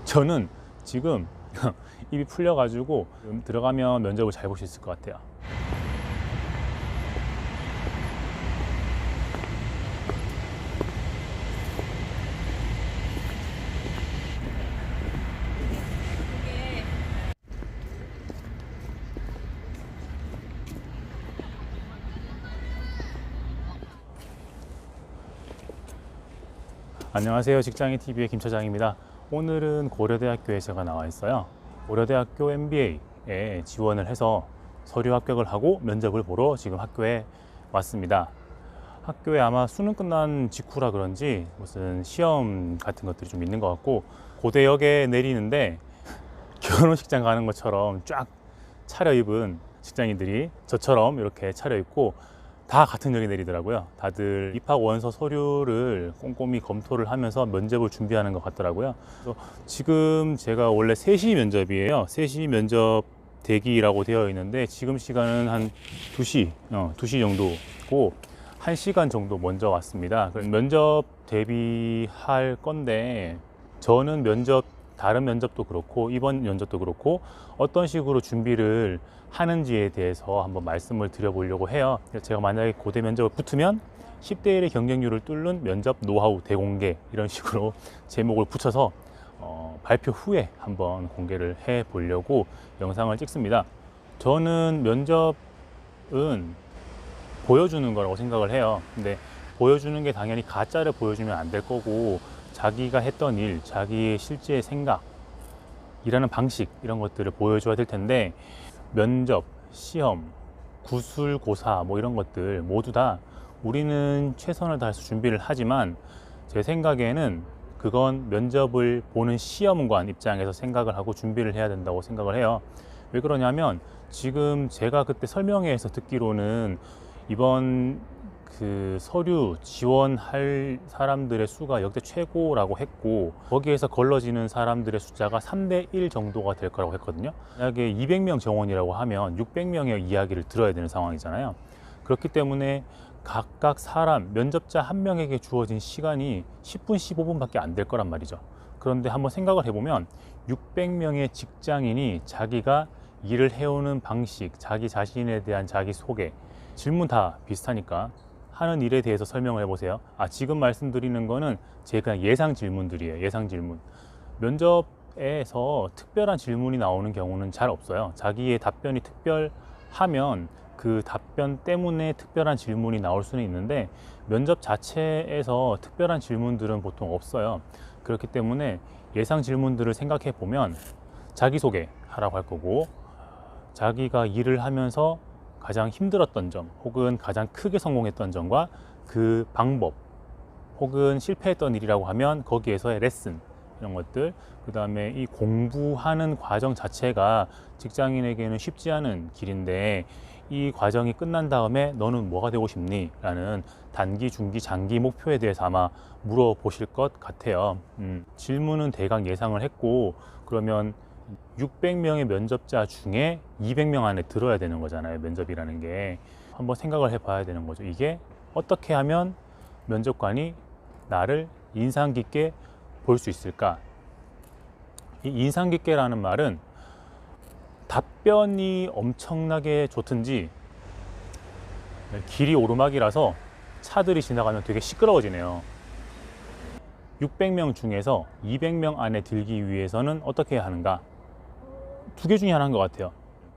저는 지금 입이 풀려가지고 들어가면 면접을 잘 볼 수 있을 것 같아요. 안녕하세요. 직장인TV의 김 차장입니다. 오늘은 고려대학교에 제가 나와 있어요. 고려대학교 MBA에 지원을 해서 서류 합격을 하고 면접을 보러 지금 학교에 왔습니다. 학교에 아마 수능 끝난 직후라 그런지 무슨 시험 같은 것들이 좀 있는 것 같고, 고대역에 내리는데 결혼식장 가는 것처럼 쫙 차려입은 직장인들이 저처럼 이렇게 차려입고 다 같은 역에 내리더라고요. 다들 입학 원서 서류를 꼼꼼히 검토를 하면서 면접을 준비하는 것 같더라고요. 그래서 지금 제가 원래 3시 면접이에요. 3시 면접 대기라고 되어 있는데 지금 시간은 한 2시 정도고 1시간 정도 먼저 왔습니다. 면접 대비할 건데 저는 다른 면접도 그렇고 이번 면접도 그렇고 어떤 식으로 준비를 하는지에 대해서 한번 말씀을 드려보려고 해요. 제가 만약에 고대 면접을 붙으면 10대 1의 경쟁률을 뚫는 면접 노하우 대공개, 이런 식으로 제목을 붙여서 발표 후에 한번 공개를 해 보려고 영상을 찍습니다. 저는 면접은 보여주는 거라고 생각을 해요. 근데 보여주는 게 당연히 가짜를 보여주면 안 될 거고, 자기가 했던 일, 자기의 실제 생각, 일하는 방식, 이런 것들을 보여줘야 될 텐데, 면접, 시험, 구술고사 뭐 이런 것들 모두 다 우리는 최선을 다해서 준비를 하지만 제 생각에는 그건 면접을 보는 시험관 입장에서 생각을 하고 준비를 해야 된다고 생각을 해요. 왜 그러냐면 지금 제가 그때 설명회에서 듣기로는 이번 그 서류 지원할 사람들의 수가 역대 최고라고 했고, 거기에서 걸러지는 사람들의 숫자가 3대 1 정도가 될 거라고 했거든요. 만약에 200명 정원이라고 하면 600명의 이야기를 들어야 되는 상황이잖아요. 그렇기 때문에 각각 사람, 면접자 한 명에게 주어진 시간이 10분, 15분밖에 안 될 거란 말이죠. 그런데 한번 생각을 해보면 600명의 직장인이 자기가 일을 해오는 방식, 자기 자신에 대한 자기소개, 질문 다 비슷하니까 하는 일에 대해서 설명을 해보세요. 지금 말씀드리는 거는 제가 예상 질문들이에요. 예상 질문. 면접에서 특별한 질문이 나오는 경우는 잘 없어요. 자기의 답변이 특별하면 그 답변 때문에 특별한 질문이 나올 수는 있는데, 면접 자체에서 특별한 질문들은 보통 없어요. 그렇기 때문에 예상 질문들을 생각해 보면 자기소개 하라고 할 거고, 자기가 일을 하면서 가장 힘들었던 점 혹은 가장 크게 성공했던 점과 그 방법, 혹은 실패했던 일이라고 하면 거기에서의 레슨, 이런 것들, 그 다음에 이 공부하는 과정 자체가 직장인에게는 쉽지 않은 길인데 이 과정이 끝난 다음에 너는 뭐가 되고 싶니? 라는 단기, 중기, 장기 목표에 대해서 아마 물어보실 것 같아요. 질문은 대강 예상을 했고, 그러면 600명의 면접자 중에 200명 안에 들어야 되는 거잖아요. 면접이라는 게. 한번 생각을 해봐야 되는 거죠. 이게 어떻게 하면 면접관이 나를 인상 깊게 볼 수 있을까? 이 인상 깊게라는 말은 답변이 엄청나게 좋든지 길이 오르막이라서 차들이 지나가면 되게 시끄러워지네요. 600명 중에서 200명 안에 들기 위해서는 어떻게 해야 하는가? 2개 중에 하나인 것 같아요.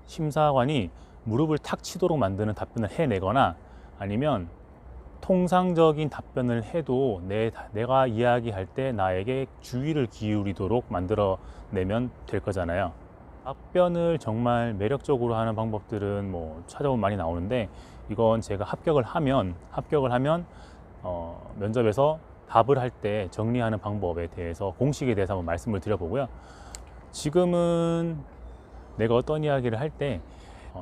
심사관이 무릎을 탁 치도록 만드는 답변을 해내거나, 아니면 통상적인 답변을 해도 내가 이야기할 때 나에게 주의를 기울이도록 만들어내면 될 거잖아요. 답변을 정말 매력적으로 하는 방법들은 뭐 찾아보면 많이 나오는데, 이건 제가 합격을 하면 면접에서 답을 할 때 정리하는 방법에 대해서, 공식에 대해서 한번 말씀을 드려보고요. 지금은 내가 어떤 이야기를 할 때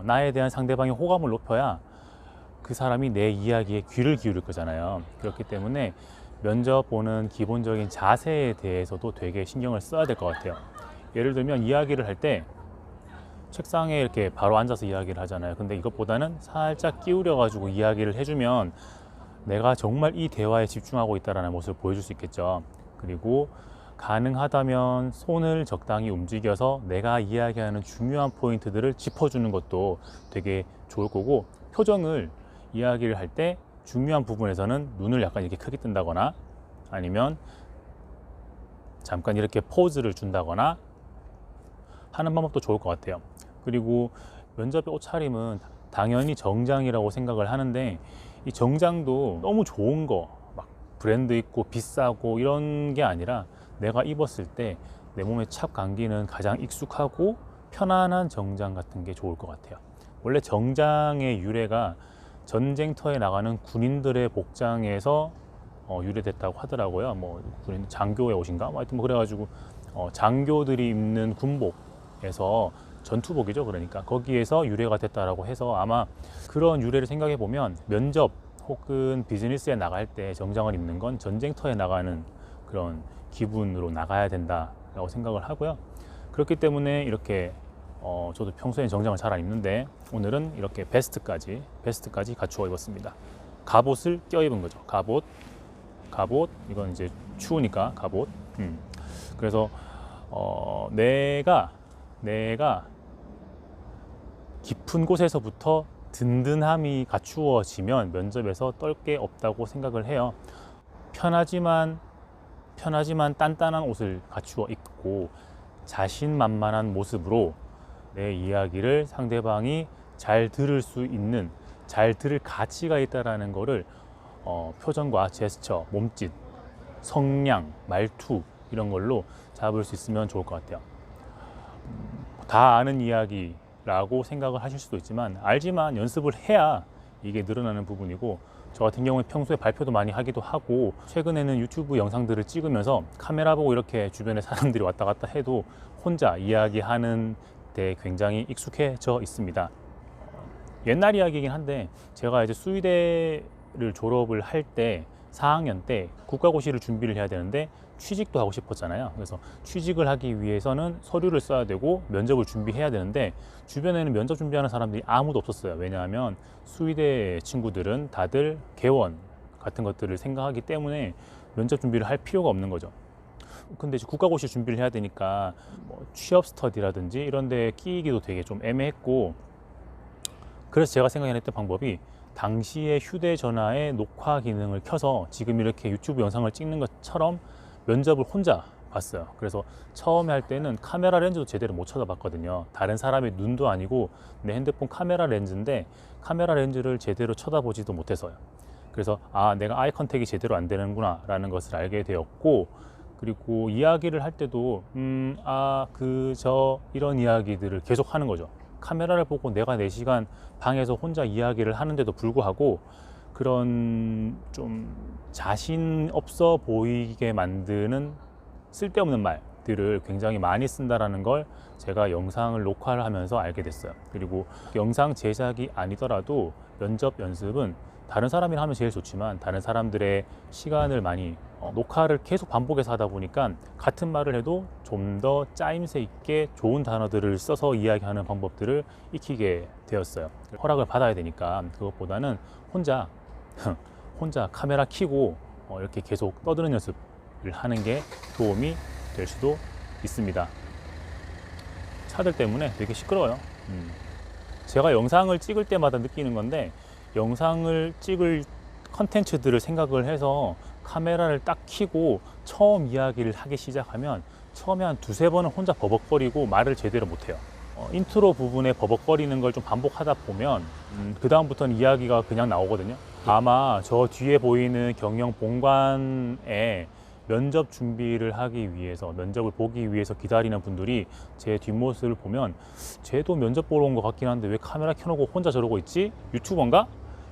나에 대한 상대방의 호감을 높여야 그 사람이 내 이야기에 귀를 기울일 거잖아요. 그렇기 때문에 면접 보는 기본적인 자세에 대해서도 되게 신경을 써야 될 것 같아요. 예를 들면 이야기를 할 때 책상에 이렇게 바로 앉아서 이야기를 하잖아요. 근데 이것보다는 살짝 기울여 가지고 이야기를 해주면 내가 정말 이 대화에 집중하고 있다는 모습을 보여줄 수 있겠죠. 그리고 가능하다면 손을 적당히 움직여서 내가 이야기하는 중요한 포인트들을 짚어주는 것도 되게 좋을 거고, 표정을 이야기를 할 때 중요한 부분에서는 눈을 약간 이렇게 크게 뜬다거나 아니면 잠깐 이렇게 포즈를 준다거나 하는 방법도 좋을 것 같아요. 그리고 면접의 옷차림은 당연히 정장이라고 생각을 하는데, 이 정장도 너무 좋은 거, 막 브랜드 있고 비싸고 이런 게 아니라 내가 입었을 때 내 몸에 착 감기는 가장 익숙하고 편안한 정장 같은 게 좋을 것 같아요. 원래 정장의 유래가 전쟁터에 나가는 군인들의 복장에서 유래됐다고 하더라고요. 뭐 군인 장교의 옷인가? 하여튼 뭐 그래가지고 장교들이 입는 군복에서, 전투복이죠. 그러니까 거기에서 유래가 됐다라고 해서, 아마 그런 유래를 생각해 보면 면접 혹은 비즈니스에 나갈 때 정장을 입는 건 전쟁터에 나가는 그런 기분으로 나가야 된다라고 생각을 하고요. 그렇기 때문에 이렇게 저도 평소에 정장을 잘 안 입는데 오늘은 이렇게 베스트까지 갖추어 입었습니다. 갑옷을 껴 입은 거죠. 갑옷, 이건 이제 추우니까 갑옷. 그래서 내가 깊은 곳에서부터 든든함이 갖추어지면 면접에서 떨 게 없다고 생각을 해요. 편하지만 단단한 옷을 갖추어 입고 자신만만한 모습으로 내 이야기를 상대방이 잘 들을 수 있는, 잘 들을 가치가 있다라는 거를 표정과 제스처, 몸짓, 성량, 말투 이런 걸로 잡을 수 있으면 좋을 것 같아요. 다 아는 이야기라고 생각을 하실 수도 있지만, 알지만 연습을 해야 이게 늘어나는 부분이고, 저 같은 경우에 평소에 발표도 많이 하기도 하고, 최근에는 유튜브 영상들을 찍으면서 카메라 보고 이렇게 주변에 사람들이 왔다 갔다 해도 혼자 이야기하는 데 굉장히 익숙해져 있습니다. 옛날 이야기이긴 한데, 제가 이제 수의대를 졸업을 할 때 4학년 때 국가고시를 준비를 해야 되는데 취직도 하고 싶었잖아요. 그래서 취직을 하기 위해서는 서류를 써야 되고 면접을 준비해야 되는데, 주변에는 면접 준비하는 사람들이 아무도 없었어요. 왜냐하면 수의대 친구들은 다들 개원 같은 것들을 생각하기 때문에 면접 준비를 할 필요가 없는 거죠. 근데 이제 국가고시 준비를 해야 되니까 뭐 취업 스터디라든지 이런 데 끼기도 되게 좀 애매했고, 그래서 제가 생각해냈던 방법이 당시에 휴대전화의 녹화 기능을 켜서 지금 이렇게 유튜브 영상을 찍는 것처럼 면접을 혼자 봤어요. 그래서 처음에 할 때는 카메라 렌즈도 제대로 못 쳐다봤거든요. 다른 사람의 눈도 아니고 내 핸드폰 카메라 렌즈인데 카메라 렌즈를 제대로 쳐다보지도 못해서요. 그래서 내가 아이 컨택이 제대로 안 되는구나 라는 것을 알게 되었고, 그리고 이야기를 할 때도 이런 이야기들을 계속 하는 거죠. 카메라를 보고 내가 4시간 방에서 혼자 이야기를 하는데도 불구하고 그런 좀 자신 없어 보이게 만드는 쓸데없는 말들을 굉장히 많이 쓴다라는 걸 제가 영상을 녹화를 하면서 알게 됐어요. 그리고 영상 제작이 아니더라도 면접 연습은 다른 사람이랑 하면 제일 좋지만, 다른 사람들의 시간을 많이 녹화를 계속 반복해서 하다 보니까 같은 말을 해도 좀 더 짜임새 있게 좋은 단어들을 써서 이야기하는 방법들을 익히게 되었어요. 허락을 받아야 되니까 그것보다는 혼자 카메라 켜고 이렇게 계속 떠드는 연습을 하는 게 도움이 될 수도 있습니다. 차들 때문에 되게 시끄러워요. 제가 영상을 찍을 때마다 느끼는 건데, 영상을 찍을 컨텐츠들을 생각을 해서 카메라를 딱 켜고 처음 이야기를 하기 시작하면 처음에 한 2-3번은 혼자 버벅거리고 말을 제대로 못해요. 인트로 부분에 버벅거리는 걸 좀 반복하다 보면 그 다음부터는 이야기가 그냥 나오거든요. 아마 저 뒤에 보이는 경영 본관에 면접 준비를 하기 위해서, 면접을 보기 위해서 기다리는 분들이 제 뒷모습을 보면 쟤도 면접 보러 온 것 같긴 한데 왜 카메라 켜놓고 혼자 저러고 있지? 유튜버인가?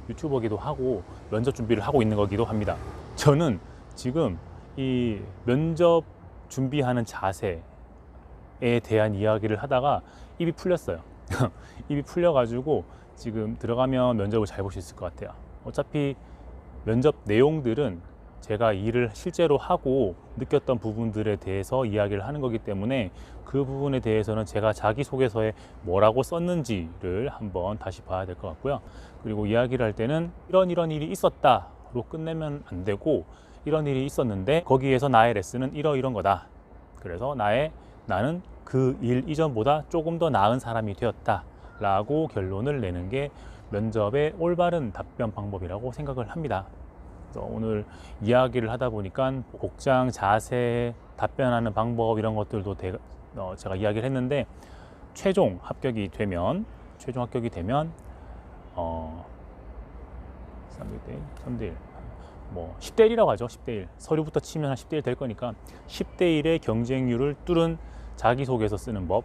유튜버기도 하고 면접 준비를 하고 있는 거기도 합니다. 저는 지금 이 면접 준비하는 자세에 대한 이야기를 하다가 입이 풀렸어요. 입이 풀려가지고 지금 들어가면 면접을 잘 볼 수 있을 것 같아요. 어차피 면접 내용들은 제가 일을 실제로 하고 느꼈던 부분들에 대해서 이야기를 하는 거기 때문에 그 부분에 대해서는 제가 자기소개서에 뭐라고 썼는지를 한번 다시 봐야 될 것 같고요. 그리고 이야기를 할 때는 이런 일이 있었다로 끝내면 안 되고, 이런 일이 있었는데 거기에서 나의 레슨은 이런 거다 그래서 나는 그 일 이전보다 조금 더 나은 사람이 되었다 라고 결론을 내는 게 면접의 올바른 답변 방법이라고 생각을 합니다. 그래서 오늘 이야기를 하다 보니까 복장, 자세, 답변하는 방법 이런 것들도 제가 이야기를 했는데 최종 합격이 되면 3대 1, 뭐 10대 1이라고 하죠. 10대 1. 서류부터 치면 한 10대 1 될 거니까 10대 1의 경쟁률을 뚫은 자기소개서 쓰는 법,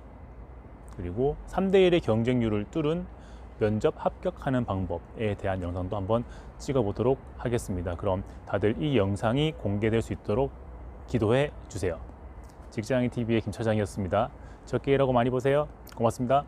그리고 3대 1의 경쟁률을 뚫은 면접 합격하는 방법에 대한 영상도 한번 찍어 보도록 하겠습니다. 그럼 다들 이 영상이 공개될 수 있도록 기도해 주세요. 직장인 TV의 김 차장이었습니다. 적게 일하고 많이 보세요. 고맙습니다.